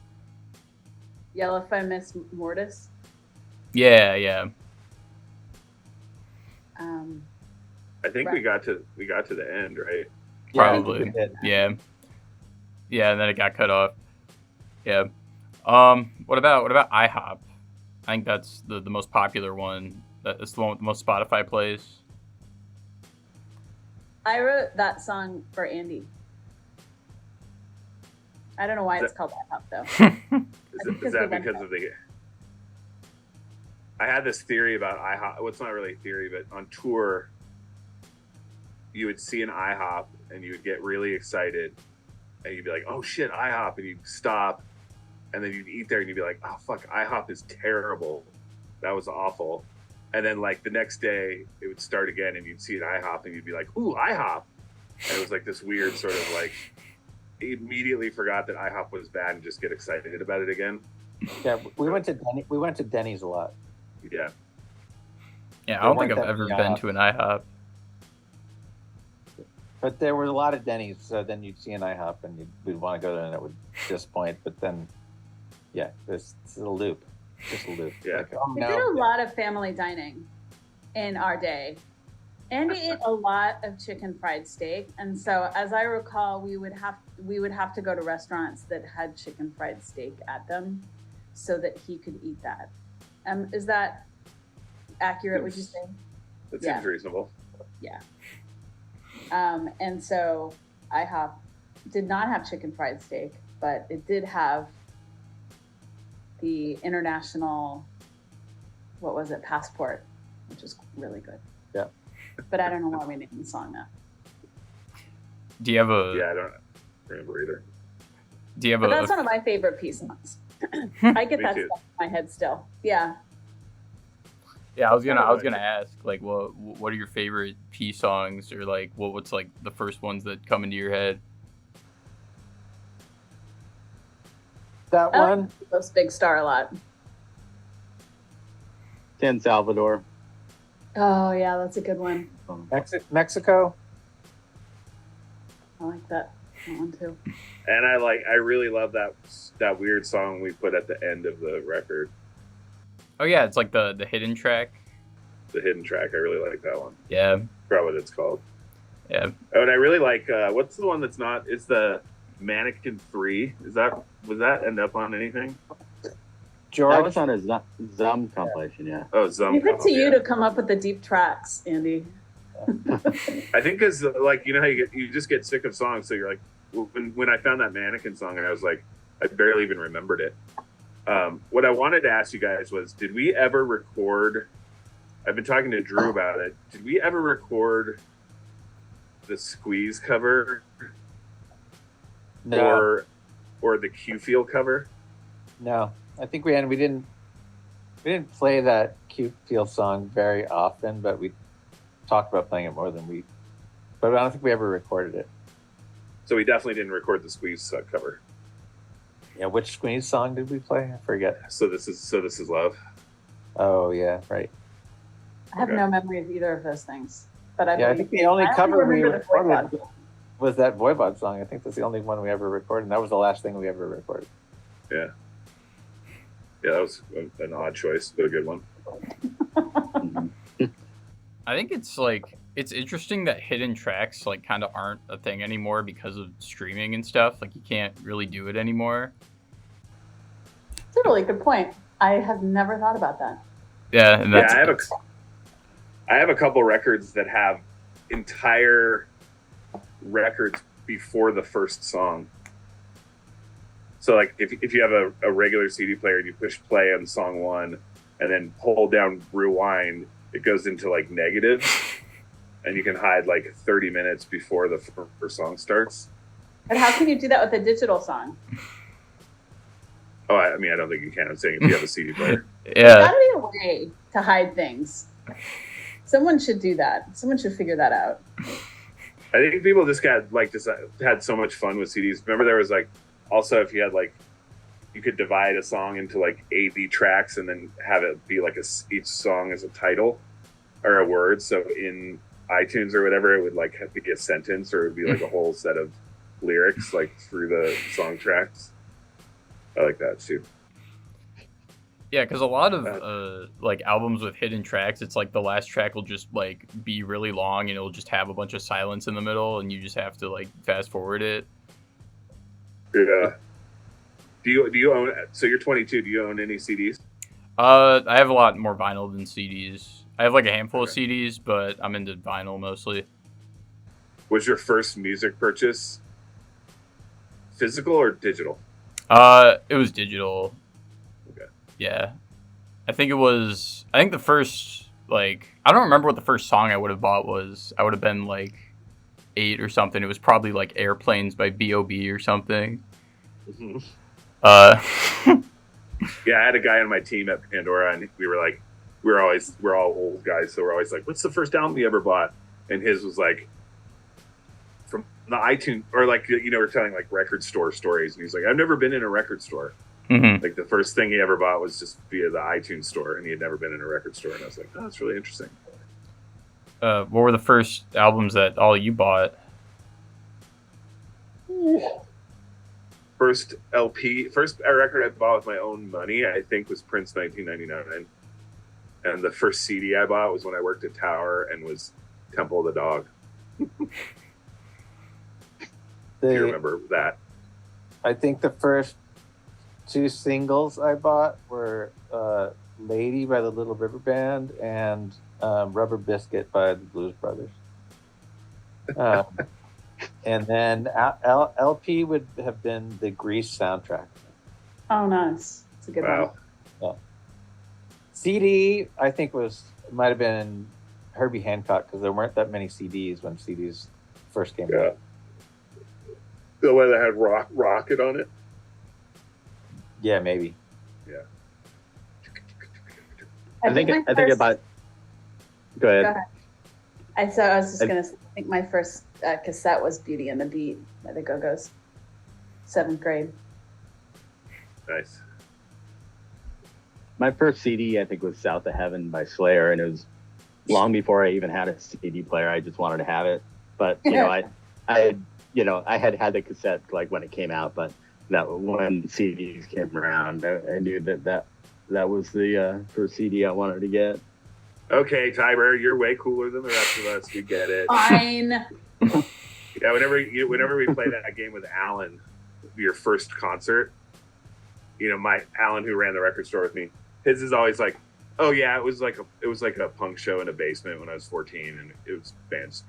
Yellow if I miss Mortis.
Yeah.
I think we got to the end, right?
Probably. Yeah. And then it got cut off. Yeah. What about IHOP? I think that's the most popular one. That's the one with the most Spotify plays.
I wrote that song for Andy. I don't know why it's called IHOP though.
Is that because of the? I had this theory about IHOP. Well, it's not really a theory, but on tour, you would see an IHOP and you would get really excited, and you'd be like, "Oh shit, IHOP!" and you'd stop, and then you'd eat there and you'd be like, "Oh fuck, IHOP is terrible. That was awful." And then like the next day, it would start again, and you'd see an IHOP and you'd be like, "Ooh, IHOP!" And it was like this weird sort of like. Immediately forgot that IHOP was bad and just get excited about it again.
Yeah, we went to Denny's a lot.
Yeah.
Yeah, I don't think I've ever been to an IHOP.
But there were a lot of Denny's, so then you'd see an IHOP and we'd want to go there and it would disappoint. But then, yeah, it's a loop. Just a loop.
Yeah.
Like, oh,
We did a lot of family dining in our day. Andy ate a lot of chicken fried steak, and so as I recall, we would have to go to restaurants that had chicken fried steak at them, so that he could eat that. Is that accurate? Would you say?
That seems reasonable.
Yeah. And so IHOP did not have chicken fried steak, but it did have the international, what was it, Passport, which was really good.
Yeah.
But I don't know why we named the song that.
Do you have a?
Yeah, I don't remember either.
Do you have
but that's one of my favorite P songs. I get that stuff in my head still. Yeah.
Yeah, I was gonna ask, like, what are your favorite P songs, or like what's like the first ones that come into your head?
That one.
Those Big Star a lot.
San Salvador.
Oh yeah, that's a good one.
Mexico.
I like that one too.
And I really love that weird song we put at the end of the record.
Oh yeah, it's like the hidden track.
The hidden track, I really like that one.
Yeah.
I forgot what it's called.
Yeah.
Oh, and I really like what's the one that's not? It's the Mannequin 3. Was that end up on anything?
George.
That was on a Zum compilation, yeah.
Oh, Zum.
Leave it to you to come up with the deep tracks, Andy.
I think because like you know how you just get sick of songs, so you're like when I found that Mannequin song and I was like I barely even remembered it. What I wanted to ask you guys was, did we ever record? I've been talking to Drew about it. Did we ever record the Squeeze cover?
No.
Or the Q-Feel cover?
No, I think we didn't play that cute feel song very often, but we talked about playing it more than but I don't think we ever recorded it.
So we definitely didn't record the Squeeze cover.
Yeah, which Squeeze song did we play? I forget.
So this is love.
Oh yeah, right.
I have no memory of either of those things. But I
think the only cover we
remember the
recorded was that Voivod song. I think that's the only one we ever recorded. And that was the last thing we ever recorded.
Yeah. Yeah, that was an odd choice, but a good one.
I think it's interesting that hidden tracks like kind of aren't a thing anymore because of streaming and stuff. Like you can't really do it anymore.
That's a really good point. I have never thought about that.
Yeah, and that's,
I have a couple records that have entire records before the first song. So like if you have a regular CD player and you push play on song 1 and then hold down rewind, it goes into like negatives and you can hide like 30 minutes before the first song starts.
But how can you do that with a digital song?
Oh, I mean, I don't think you can. I'm saying if you have a CD player.
yeah.
There's gotta be a way to hide things. Someone should do that. Someone should figure that out.
I think people just had so much fun with CDs. Remember there was like, also if you you could divide a song into like A/B tracks and then have it be like each song as a title or a word. So in iTunes or whatever, it would like have to be a sentence, or it would be like a whole set of lyrics like through the song tracks. I like that too.
Yeah, because a lot of like albums with hidden tracks, it's like the last track will just like be really long and it'll just have a bunch of silence in the middle, and you just have to like fast forward it.
Yeah. Do you own? So you're 22. Do you own any CDs?
I have a lot more vinyl than CDs. I have like a handful of CDs, but I'm into vinyl mostly.
Was your first music purchase physical or digital?
It was digital.
Okay.
Yeah. I think the first, like, I don't remember what the first song I would have bought was. I would have been like 8 or something. It was probably like Airplanes by B.O.B. or something.
Mm-hmm.
Yeah,
I had a guy on my team at Pandora, and we're all old guys, so we're always like, what's the first album you ever bought? And his was like from the iTunes, or like, we're telling like record store stories, and he's like, I've never been in a record store.
Mm-hmm.
Like the first thing he ever bought was just via the iTunes store, and he had never been in a record store. And I was like, oh, that's really interesting.
What were the first albums that all you bought?
First record I bought with my own money, I think, was Prince 1999. And the first CD I bought was when I worked at Tower, and was Temple of the Dog. Do you remember that?
I think the first 2 singles I bought were Lady by the Little River Band and Rubber Biscuit by the Blues Brothers. And then LP would have been the Grease soundtrack.
Oh, nice. It's a good one.
Yeah. CD, I think might have been Herbie Hancock, because there weren't that many CDs when CDs first came out.
The one that had Rocket on it?
Yeah, maybe.
Yeah.
I think about. Go ahead.
I was just going to say, I think my first cassette was Beauty and the Beat by the Go-Go's. 7th grade.
Nice.
My first CD, I think, was South of Heaven by Slayer, and it was long before I even had a CD player. I just wanted to have it. But, I had the cassette like when it came out, but that when CDs came around, I knew that was the first CD I wanted to get.
Okay, Tiber, you're way cooler than the rest of us. We get it.
Fine.
Yeah, whenever we play that game with Alan, your first concert, my Alan, who ran the record store with me, his is always like, oh yeah, it was like a punk show in a basement when I was 14, and it was bands,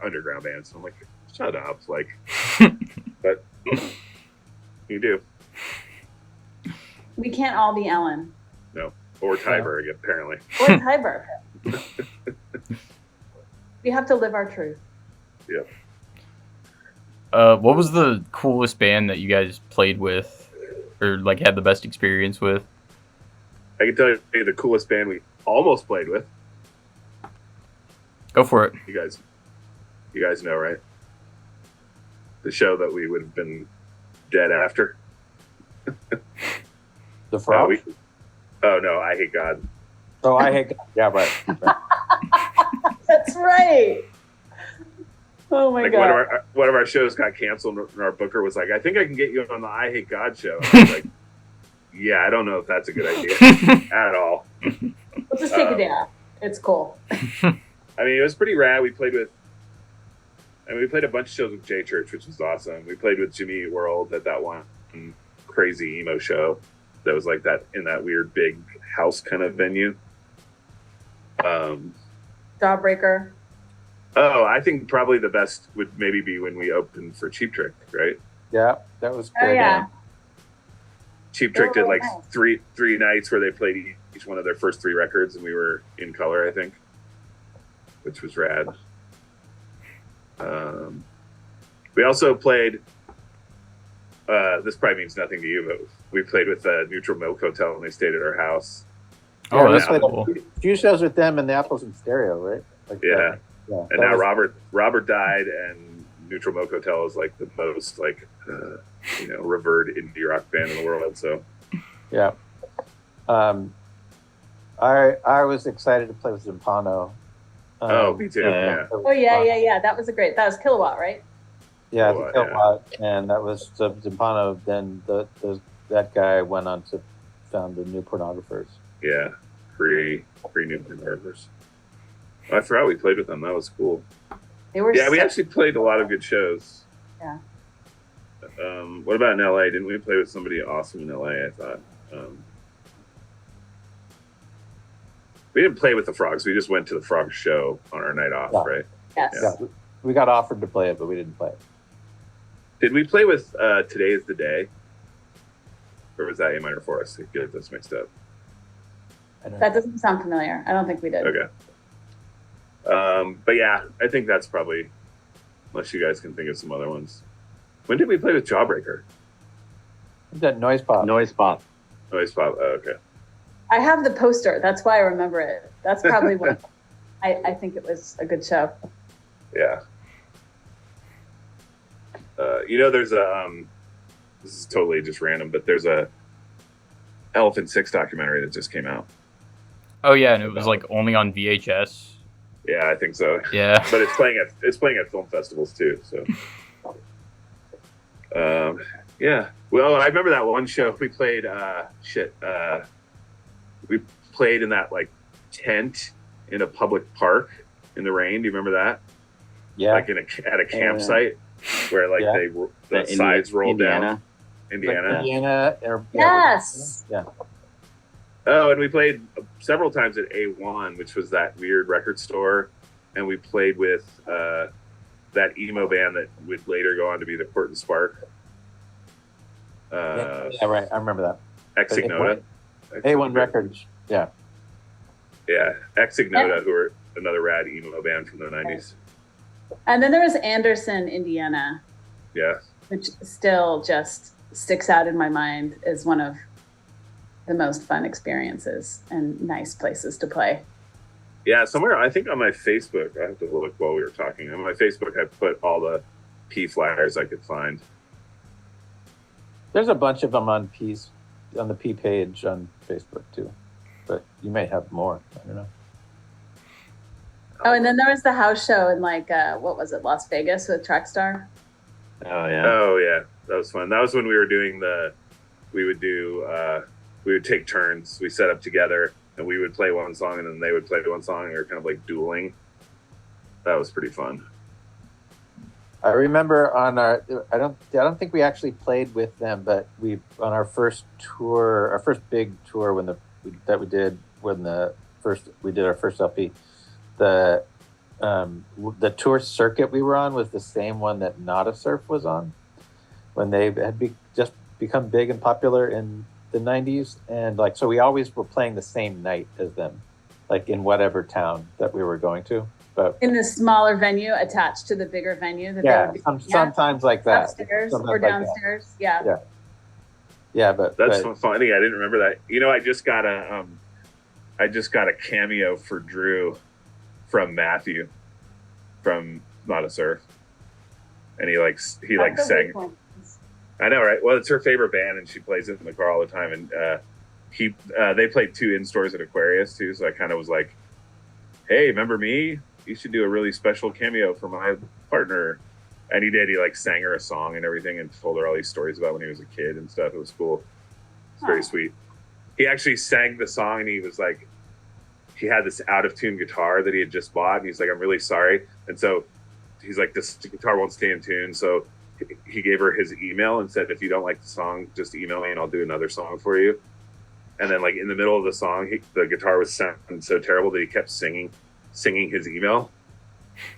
underground bands. And I'm like, shut up, like, but you do.
We can't all be Ellen.
No, or Tyberg, apparently.
Or Tyberg. We have to live our truth.
Yep.
What was the coolest band that you guys played with, or like had the best experience with?
I can tell you the coolest band we almost played with.
Go for it.
You guys know, right? The show that we would have been dead after.
The Frogs?
Oh no, I Hate God.
Oh, I Hate God. Yeah, right.
That's right. Oh my God.
One of our shows got canceled, and our booker was like, I think I can get you on the I Hate God show. And I was like, yeah, I don't know if that's a good idea at all.
We'll just take a day off. It's cool.
I mean, it was pretty rad. We played a bunch of shows with J Church, which was awesome. We played with Jimmy Eat World at that one crazy emo show that was like that in that weird big house kind of venue.
Jawbreaker.
Oh, I think probably the best would maybe be when we opened for Cheap Trick, right?
Yeah, that was good.
Oh yeah.
Cheap Trick did like three nights where they played each one of their first 3 records, and we were in color, I think, which was rad. We also played. This probably means nothing to you, but we played with Neutral Milk Hotel, and they stayed at our house.
Oh,
Yeah,
that's
we played
cool.
a few shows with them and the Apples in Stereo, right? Like,
Yeah.
Yeah.
And now Robert died, and Neutral Milk Hotel is like the most like revered indie rock band in the world. So
Yeah. I was excited to play with Zampano.
Me too.
yeah.
Oh yeah. That was Kilowatt, right?
Yeah, the
Kilowatt,
Kilowatt, and that was Zampano. Then that guy went on to found the New Pornographers.
Yeah, pre New Pornographers. I forgot we played with them. That was cool.
They were.
Yeah, we actually played a lot of good shows.
Yeah.
What about in LA? Didn't we play with somebody awesome in LA? I thought. We didn't play with the Frogs. We just went to the Frog show on our night off, right?
Yes.
Yeah, we got offered to play it, but we didn't play it.
Did we play with Today Is the Day? Or was that A minor for us? I get this mixed up.
That doesn't sound familiar. I don't think we did.
Okay. But yeah, I think that's probably, unless you guys can think of some other ones. When did we play with Jawbreaker?
That Noise Pop.
Noise Pop.
Noise Pop. Oh, okay.
I have the poster. That's why I remember it. That's probably what I think it was a good show.
Yeah. There's a this is totally just random, but there's a Elephant Six documentary that just came out.
Oh yeah, and it was like only on VHS.
Yeah, I think so.
Yeah.
But it's playing at film festivals too. So. Yeah. Well, I remember that one show we played. We played in that like tent in a public park in the rain. Do you remember that?
Yeah.
Like at a campsite where like the sides rolled down. Indiana.
Indiana.
Yes.
Yeah.
Oh, and we played several times at A1, which was that weird record store, and we played with that emo band that would later go on to be the Court and Spark.
Yeah, right. I remember that.
Exignota.
A1 Records. Yeah.
Yeah, Exignota, who are another rad emo band from the 90s.
And then there was Anderson, Indiana.
Yeah.
Which still just sticks out in my mind as one of the most fun experiences and nice places to play.
Yeah, somewhere, I think on my Facebook, I have to look while we were talking. On my Facebook, I put all the P flyers I could find.
There's a bunch of them on the P page on Facebook too, but you may have more. I don't know.
Oh, and then there was the house show in like what was it, Las Vegas with Trackstar?
Oh yeah.
Oh yeah, that was fun. That was when we were doing we would take turns. We set up together and we would play one song and then they would play one song and we were kind of like dueling. That was pretty fun.
I remember on I don't think we actually played with them, but on our first big tour we did our first LP, the tour circuit we were on was the same one that Nada Surf was on when they had just become big and popular in the 90s, and like so we always were playing the same night as them, like in whatever town that we were going to. But
in the smaller venue attached to the bigger venue.
Sometimes like that.
Upstairs
sometimes
or
like
downstairs.
That. Yeah, but
that's funny. I didn't remember that. I just got a cameo for Drew from Matthew from Not a Surf, and he sang. I know, right? Well, it's her favorite band, and she plays it in the car all the time. And they played 2 in-stores at Aquarius too, so I kind of was like, "Hey, remember me? You should do a really special cameo for my partner." And he did. He like sang her a song and everything and told her all these stories about when he was a kid and stuff. It was cool. It's very sweet. He actually sang the song and he was like, he had this out of tune guitar that he had just bought. And he's like, "I'm really sorry." And so he's like, "This guitar won't stay in tune." So he gave her his email and said, "If you don't like the song, just email me and I'll do another song for you." And then like in the middle of the song, the guitar was sounding so terrible that he kept singing his email,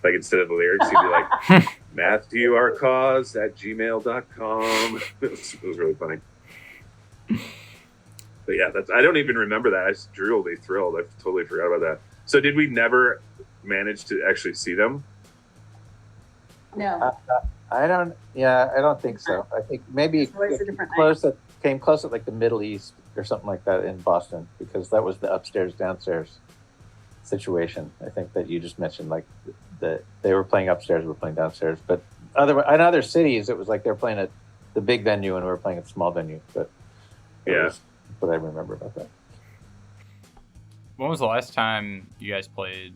like instead of the lyrics he'd be like MatthewRcause@gmail.com. It was really funny. But yeah, I don't even remember that. I just drooly thrilled. I totally forgot about that. So did we never manage to actually see them?
No.
I don't think so. I think maybe it came close at like the Middle East or something like that in Boston, because that was the upstairs downstairs situation. I think that you just mentioned, like they were playing upstairs, we were playing downstairs. But in other cities, it was like they were playing at the big venue and we were playing at the small venue. But that's what I remember about that.
When was the last time you guys played?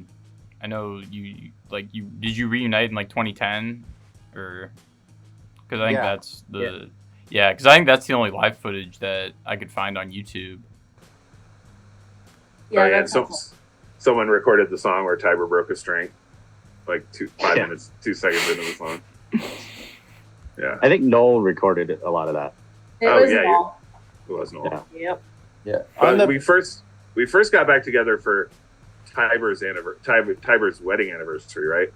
I know you did you reunite in like 2010 or because I think that's the because I think that's the only live footage that I could find on YouTube.
Yeah,
someone recorded the song where Tiber broke a string, like 5 minutes, 2 seconds into the song. Yeah,
I think Noel recorded a lot of that.
It was Noel.
It was Noel.
Yep.
Yeah.
But we first got back together for Tiber's wedding anniversary, right?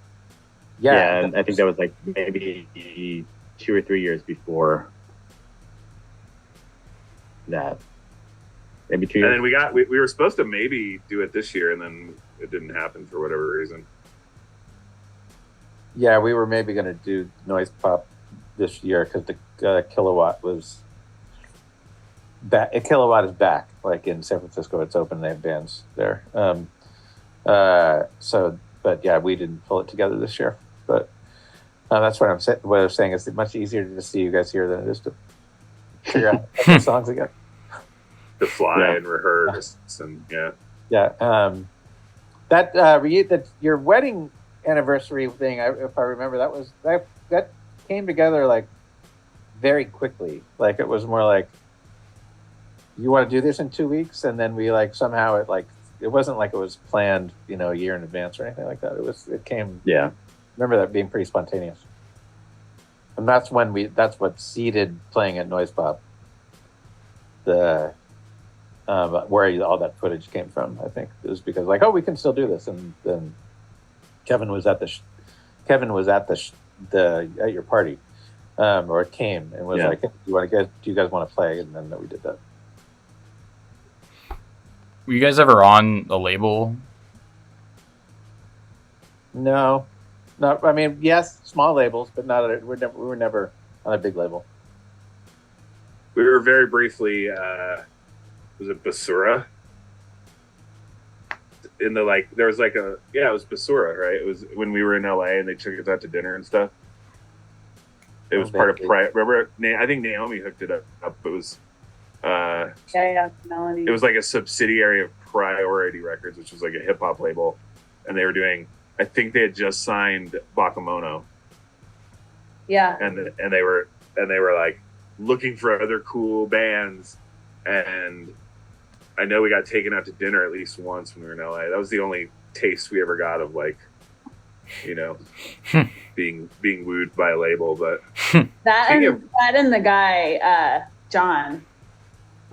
Yeah, and I think that was like maybe 2 or 3 years before that. Maybe 2 years.
And then we were supposed to maybe do it this year, and then it didn't happen for whatever reason.
Yeah, we were maybe going to do Noise Pop this year because the Kilowatt was back. Kilowatt is back, like in San Francisco. It's open. They have bands there. But yeah, we didn't pull it together this year. But that's what I'm saying. What I'm saying is it's much easier to just see you guys here than it is to figure out the songs again.
To fly and rehearse and
that your wedding anniversary thing, if I remember, that came together like very quickly. Like it was more like, you want to do this in 2 weeks, and then we like somehow it wasn't like it was planned, a year in advance or anything like that. It came. Yeah, remember that being pretty spontaneous, and that's what seeded playing at Noise Pop. Where all that footage came from, I think, it was because like, we can still do this, and then Kevin was at your party, or it came and was like, hey, do you guys want to play? And then we did that.
Were you guys ever on a label?
No, not. I mean, yes, small labels, but not. We were never on a big label.
We were very briefly. Was it Basura? There was it was Basura, right? It was when we were in LA and they took us out to dinner and stuff. It was part of remember, I think Naomi hooked it up. It was
Melanie.
It was like a subsidiary of Priority Records, which was like a hip hop label, and they were doing, I think they had just signed Bakemono.
Yeah.
And they were like looking for other cool bands, and I know we got taken out to dinner at least once when we were in LA. That was the only taste we ever got of being wooed by a label. But
that and the guy John,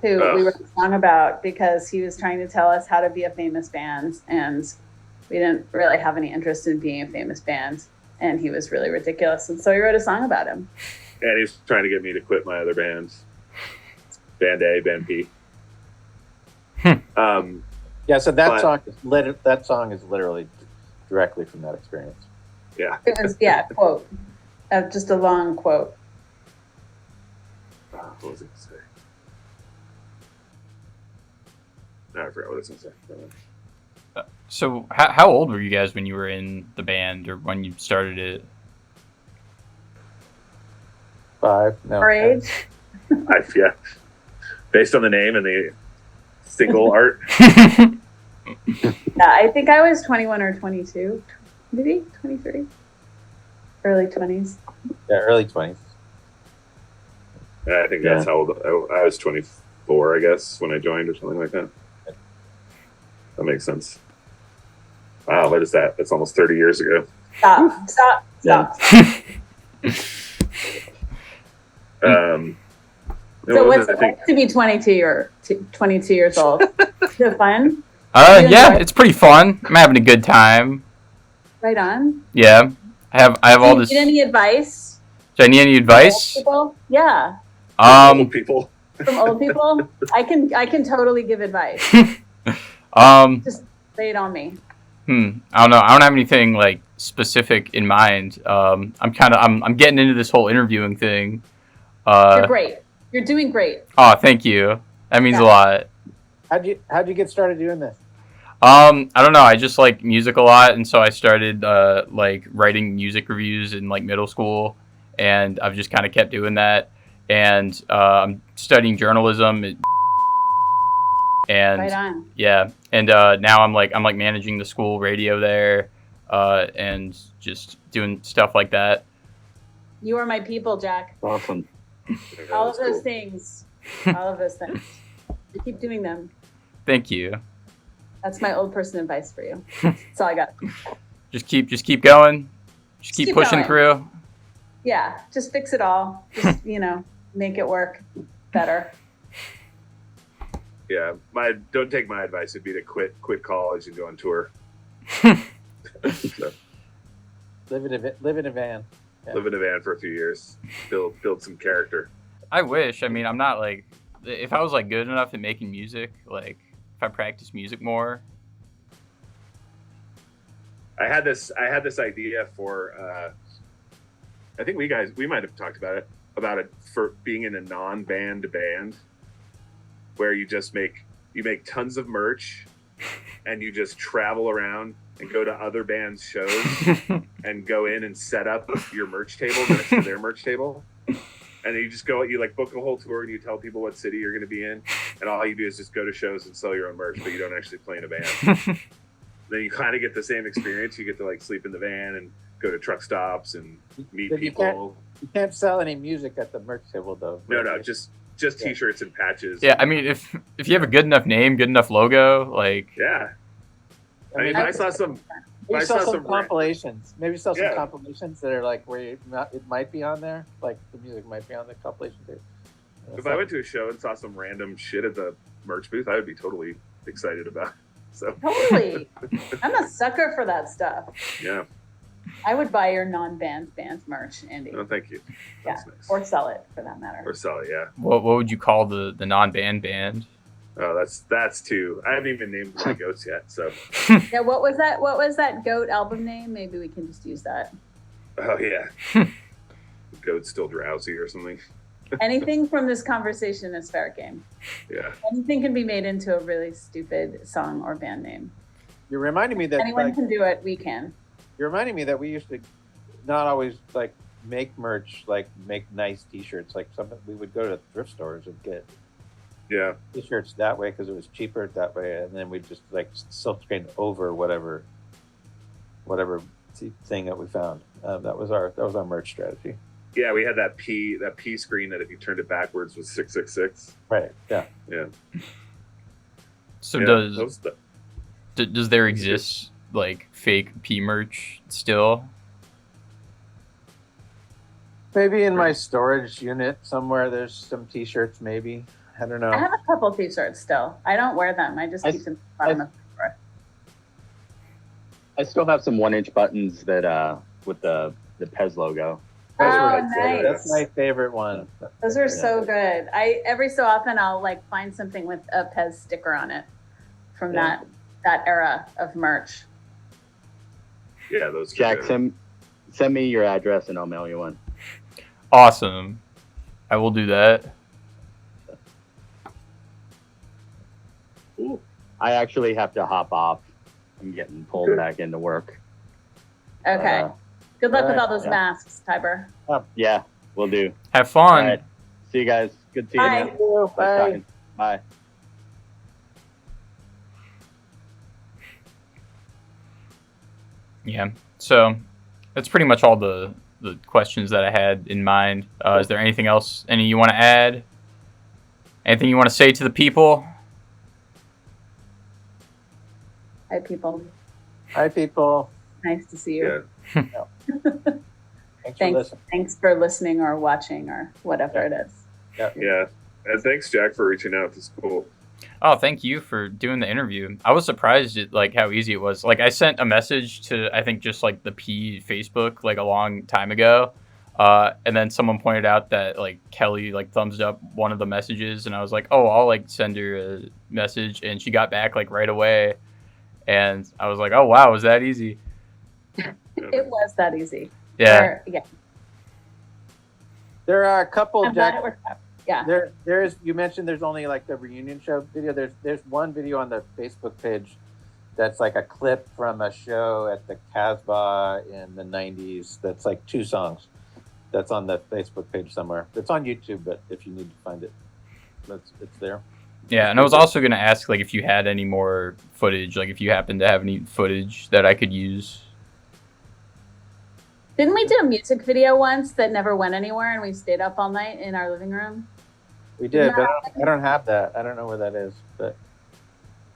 who we wrote a song about because he was trying to tell us how to be a famous band, and we didn't really have any interest in being a famous band, and he was really ridiculous, and so we wrote a song about him.
And he's trying to get me to quit my other bands, Band A, Band P.
So that song is literally directly from that experience.
Yeah.
It was quote, just a long quote.
What was it going to say? No, I forgot what it was going to say.
So how old were you guys when you were in the band or when you started it?
5. No.
Our age?
Yeah. Based on the name and the single art.
Yeah, I think I was 21 or 22, maybe 23, early 20s.
Yeah, early 20s.
I think that's how old I was. 24, I guess, when I joined or something like that. That makes sense. Wow, what is that? That's almost 30 years ago.
Stop. So what's it like to be 22 or 22 years old? Is it fun?
It's pretty fun. I'm having a good time.
Right on.
Yeah, I have all this.
Do you need any advice?
Do I need any advice?
People? Yeah.
Old people.
From old people, I can totally give advice. Just lay it on me.
I don't know. I don't have anything like specific in mind. I'm getting into this whole interviewing thing.
You're great. You're doing great.
Oh, thank you. That means a lot.
How'd you get started doing this?
I don't know. I just like music a lot, and so I started writing music reviews in like middle school, and I've just kind of kept doing that. and I'm studying journalism. And
Right on.
yeah, and now I'm like managing the school radio there, and just doing stuff like that.
You are my people, Jack.
Awesome.
All of those things. All of those things. You keep doing them.
Thank you.
That's my old person advice for you. That's all I got.
Just keep going. Just keep pushing
going.
through.
Yeah, just fix it all. Just make it work better.
Yeah, don't take my advice. It'd be to quit college and go on tour. So,
Live in a van. Yeah.
live in a van for a few years. Build some character.
I wish. I mean, I'm not like, if I was like good enough at making music, like if I practiced music more.
I had this idea for. I think we might have talked about it for being in a non-band band, where you make tons of merch, and you just travel around and go to other bands' shows and go in and set up your merch table next to their merch table. And you just go, you like book a whole tour and you tell people what city you're going to be in. And all you do is just go to shows and sell your own merch, but you don't actually play in a band. Then you kind of get the same experience. You get to like sleep in the van and go to truck stops and meet people.
You can't sell any music at the merch table though.
No, just t-shirts and patches.
Yeah, I mean, if you have a good enough name, good enough logo, like.
Yeah. I mean, I saw some
compilations. Maybe sell some
Yeah.
compilations that are like where it might be on there. Like the music might be on the compilation too.
If I went to a show and saw some random shit at the merch booth, I would be totally excited about it. So
Totally. I'm a sucker for that stuff.
yeah.
I would buy your non-band bands merch, Andy.
No, thank you.
Yeah,
That's nice.
or sell it for that matter.
Or sell it, yeah.
What would you call the non-band band?
Oh, that's two. I haven't even named my goats yet. So
Yeah, what was that goat album name? Maybe we can just use that.
oh yeah. Goat's still drowsy or something.
Anything from this conversation is fair game.
Yeah.
Anything can be made into a really stupid song or band name.
You're reminding me that
Anyone can do it. We can.
You're reminding me that we used to not always like make merch, like make nice T-shirts. Like we would go to thrift stores and get
Yeah.
T-shirts that way because it was cheaper that way, and then we just like silk screen over whatever thing that we found. That was our merch strategy.
Yeah, we had that P screen that if you turned it backwards was 666.
Right. Yeah.
Yeah.
So
Yeah,
does there exist like fake P merch still?
Maybe in my storage unit somewhere there's some T-shirts. Maybe I don't know.
I have a couple T-shirts still. I don't wear them. I just keep them at the bottom of the drawer.
I still have some 1-inch buttons that with the Pez logo.
Oh,
nice.
That's my favorite one.
Those are so good. Every so often I'll like find something with a Pez sticker on it from that era of merch.
Yeah, those.
Jack, send me your address and I'll mail you one.
Awesome. I will do that.
Ooh.
I actually have to hop off. I'm getting pulled back into work.
Okay. Good luck with all those
yeah.
masks, Tiber.
Yeah, we'll do.
Have
All
fun.
right. See you guys. Good seeing
Bye.
you. Nice
Bye.
talking. Bye.
Yeah. So that's pretty much all the questions that I had in mind. Is there anything else? Any you want to add? Anything you want to say to the people?
Hi, people.
Hi, people.
Nice to see you.
Yeah.
Thanks for listening or watching or whatever it is.
Yeah. And thanks, Jack, for reaching out. It's cool.
Oh, thank you for doing the interview. I was surprised at like how easy it was. Like I sent a message to I think just like the P.E.E. Facebook like a long time ago. And then someone pointed out that like Kelly like thumbs up one of the messages and I was like, "Oh, I'll like send her a message." And she got back like right away. And I was like, "Oh, wow, was that easy?"
It was that easy.
Yeah.
There are a couple.
I'm glad it worked out. Yeah.
There's you mentioned there's only like the reunion show video. There's one video on the Facebook page that's like a clip from a show at the Casbah in the 90s. That's like 2 songs. that's on the Facebook page somewhere. It's on YouTube, but if you need to find it, it's there.
Yeah, and I was also going to ask, like, if you had any more footage, like, if you happen to have any footage that I could use.
Didn't we do a music video once that never went anywhere, and we stayed up all night in our living room?
We did, but I don't have that. I don't know where that is, but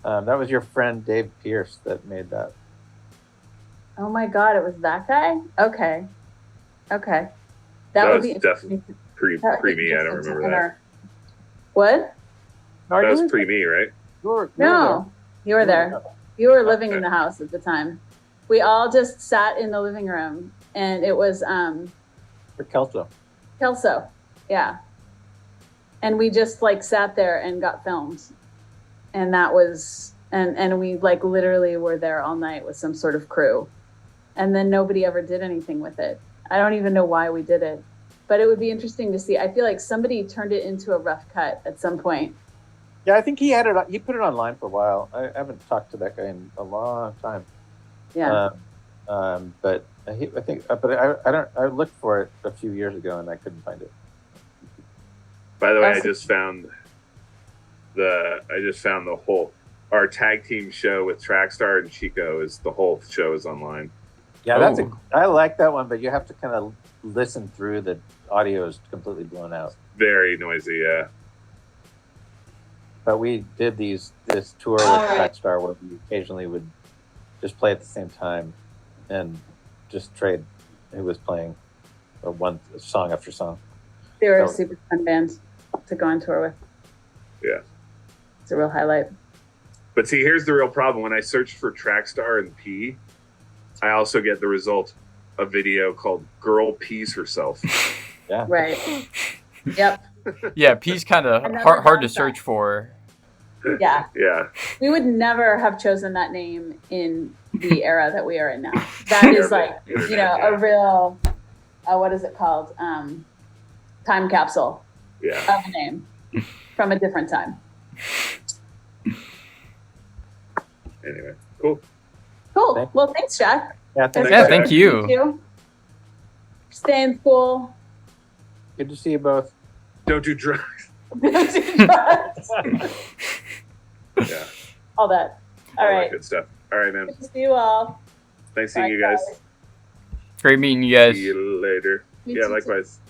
that was your friend Dave Pierce that made that.
Oh my God, it was that guy? Okay. That would
was
be
definitely pre me. I don't remember that.
What?
That was pre me, right?
No, you were there. You were living in the house at the time. We all just sat in the living room, and it was
For Kelso.
Kelso, yeah. And we just like sat there and got filmed, and that was and we like literally were there all night with some sort of crew, and then nobody ever did anything with it. I don't even know why we did it, but it would be interesting to see. I feel like somebody turned it into a rough cut at some point.
Yeah, I think he had it. He put it online for a while. I haven't talked to that guy in a long time.
Yeah.
But I looked for it a few years ago and I couldn't find it.
By the way, I just found the whole our tag team show with Trackstar and Chico is the whole show is online.
Yeah, I like that one, but you have to kind of listen through. The audio is completely blown out.
Very noisy, yeah.
But we did this tour with Trackstar where we occasionally would just play at the same time and just trade who was playing one song after song.
They were a super fun band to go on tour with.
Yeah.
It's a real highlight.
But see, here's the real problem. When I searched for Trackstar and P, I also get the result a video called "Girl Pees Herself."
Yeah.
Right. Yep.
Yeah, P's kind of hard to search for.
Yeah.
Yeah.
We would never have chosen that name in the era that we are in now. That is like, a real, what is it called? Time capsule of a name from a different time.
Anyway, cool.
Cool. Well, thanks, Jack.
Yeah,
Thank you.
Stay in school.
Good to see you both.
Don't do drugs.
Don't do drugs.
Yeah.
All that. All right.
That good stuff. All right, man.
Good to see you all.
Nice seeing you guys.
Great meeting you guys.
See you later.
Me
Yeah,
too.
likewise.